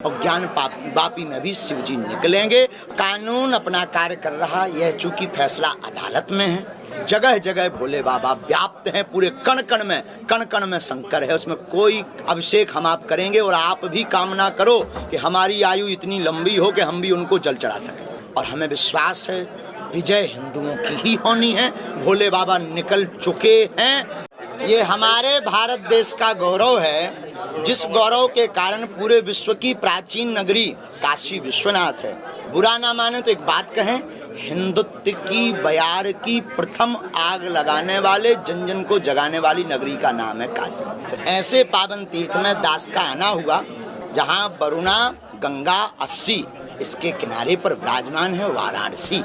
और ज्ञान वापी में भी शिव जी निकलेंगे। कानून अपना कार्य कर रहा, यह चूंकि फैसला अदालत में है। जगह जगह भोले बाबा व्याप्त हैं, पूरे कण कण में शंकर है। उसमें कोई अभिषेक हम आप करेंगे और आप भी कामना करो कि हमारी आयु इतनी लंबी हो कि हम भी उनको जल चढ़ा सकें। और हमें विश्वास है विजय हिंदुओं की ही होनी है। भोले बाबा निकल चुके हैं। ये हमारे भारत देश का गौरव है, जिस गौरव के कारण पूरे विश्व की प्राचीन नगरी काशी विश्वनाथ है। बुरा ना माने तो एक बात कहें, हिंदुत्व की बयार की प्रथम आग लगाने वाले, जन जन को जगाने वाली नगरी का नाम है काशी। तो ऐसे पावन तीर्थ में दास का आना हुआ, जहाँ वरुणा गंगा 80 इसके किनारे पर विराजमान है वाराणसी।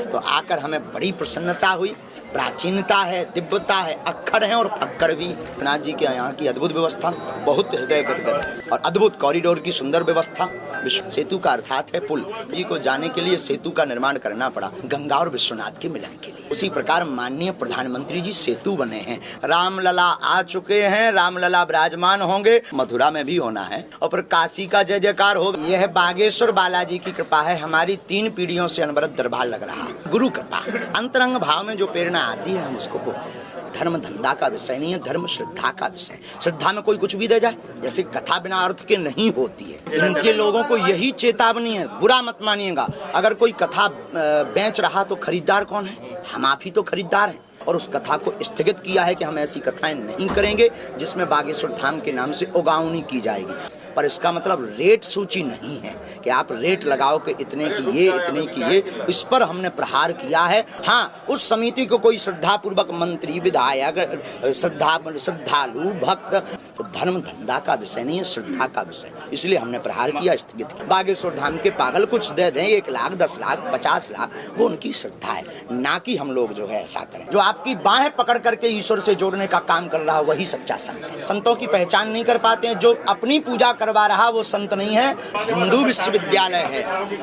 तो आकर हमें बड़ी प्रसन्नता हुई। प्राचीनता है, दिव्यता है, अक्षर हैं और फक्कड़ भी। नाथ जी के यहाँ की अद्भुत व्यवस्था, बहुत हृदय गदगद और अद्भुत कॉरिडोर की सुंदर व्यवस्था। विश्व सेतु का अर्थात है पुल। जी को जाने के लिए सेतु का निर्माण करना पड़ा, गंगा और विश्वनाथ के मिलन के लिए। उसी प्रकार माननीय प्रधानमंत्री जी सेतु बने हैं। रामलला आ चुके हैं, रामलला विराजमान होंगे, मथुरा में भी होना है और फिर काशी का जय जयकार होगा। यह बागेश्वर बालाजी की कृपा है। हमारी 3 पीढ़ियों से अनवरत दरबार लग रहा, गुरु कृपा। अंतरंग भाव में जो प्रेरणा आती है हम उसको बोलते हैं। धर्म धंधा का विषय नहीं है, धर्म श्रद्धा का विषय। श्रद्धा में कोई कुछ भी दे जाए, जैसे कथा बिना अर्थ के नहीं होती है। इनके लोगों को यही चेतावनी है, बुरा मत मानिएगा। अगर कोई कथा बेच रहा तो खरीदार कौन है? हम आप ही तो खरीदार हैं। और उस कथा को स्थगित किया है कि हम ऐसी कथाएं नहीं करेंगे जिसमें बागेश्वर धाम के नाम से उगावनी की जाएगी। पर इसका मतलब रेट सूची नहीं है कि आप रेट लगाओ कि इतने की ये, इतने की ये। इस पर हमने प्रहार किया है। हाँ, उस समिति को कोई श्रद्धा पूर्वक मंत्री, विधायक, श्रद्धालु, भक्त, तो धर्म धंधा का विषय नहीं है, श्रद्धा का विषय। इसलिए हमने प्रहार किया, स्थगित किया। बागेश्वर धाम के पागल कुछ दे दें, 1 लाख, 10 लाख, 50 लाख, वो उनकी श्रद्धा है, ना कि हम लोग जो है ऐसा करें। जो आपकी बाहें पकड़ करके ईश्वर से जोड़ने का काम कर रहा है वही सच्चा संत है। संतों की पहचान नहीं कर पाते हैं। जो अपनी पूजा करवा रहा वो संत नहीं है। हिंदू विश्वविद्यालय है,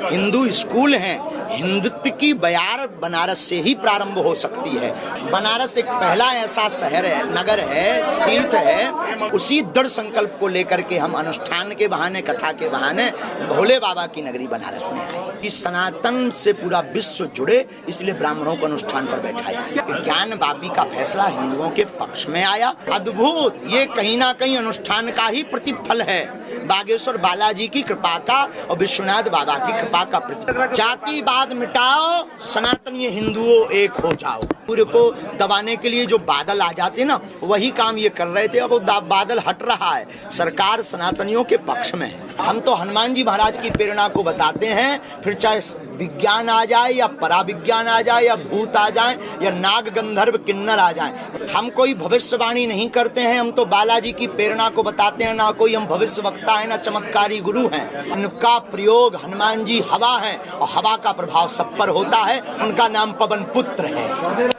हिंदू स्कूल है। हिंदुत्व की बयार बनारस से ही प्रारंभ हो सकती है। बनारस एक पहला ऐसा शहर है, नगर है, तीर्थ है। उसी दृढ़ संकल्प को लेकर के हम अनुष्ठान के बहाने, कथा के बहाने भोले बाबा की नगरी बनारस में आए। इस सनातन से पूरा विश्व जुड़े, इसलिए ब्राह्मणों को अनुष्ठान पर बैठाया। ज्ञान वापी का फैसला हिंदुओं के पक्ष में आया। अद्भुत, ये कहीं ना कहीं अनुष्ठान का ही प्रतिफल है, बागेश्वर बालाजी की कृपा का और विश्वनाथ बाबा की कृपा का प्रतिफल। जातिवाद मिटाओ, सनातनी हिंदुओं एक हो जाओ। पूरे को दबाने के लिए जो बादल आ जाते ना, वही काम ये कर रहे थे। अब वो बादल हट रहा है, सरकार सनातनियों के पक्ष में है। हम तो हनुमान जी महाराज की प्रेरणा को बताते हैं, फिर चाहे विज्ञान आ जाए या पराविज्ञान आ जाए या भूत आ जाए या नाग गंधर्व किन्नर आ जाए। हम कोई भविष्यवाणी नहीं करते हैं, हम तो बालाजी की प्रेरणा को बताते हैं। ना कोई हम भविष्य वक्ता है, ना चमत्कारी गुरु हैं। उनका प्रयोग, हनुमान जी हवा है और हवा का प्रभाव सब पर होता है। उनका नाम पवन पुत्र है।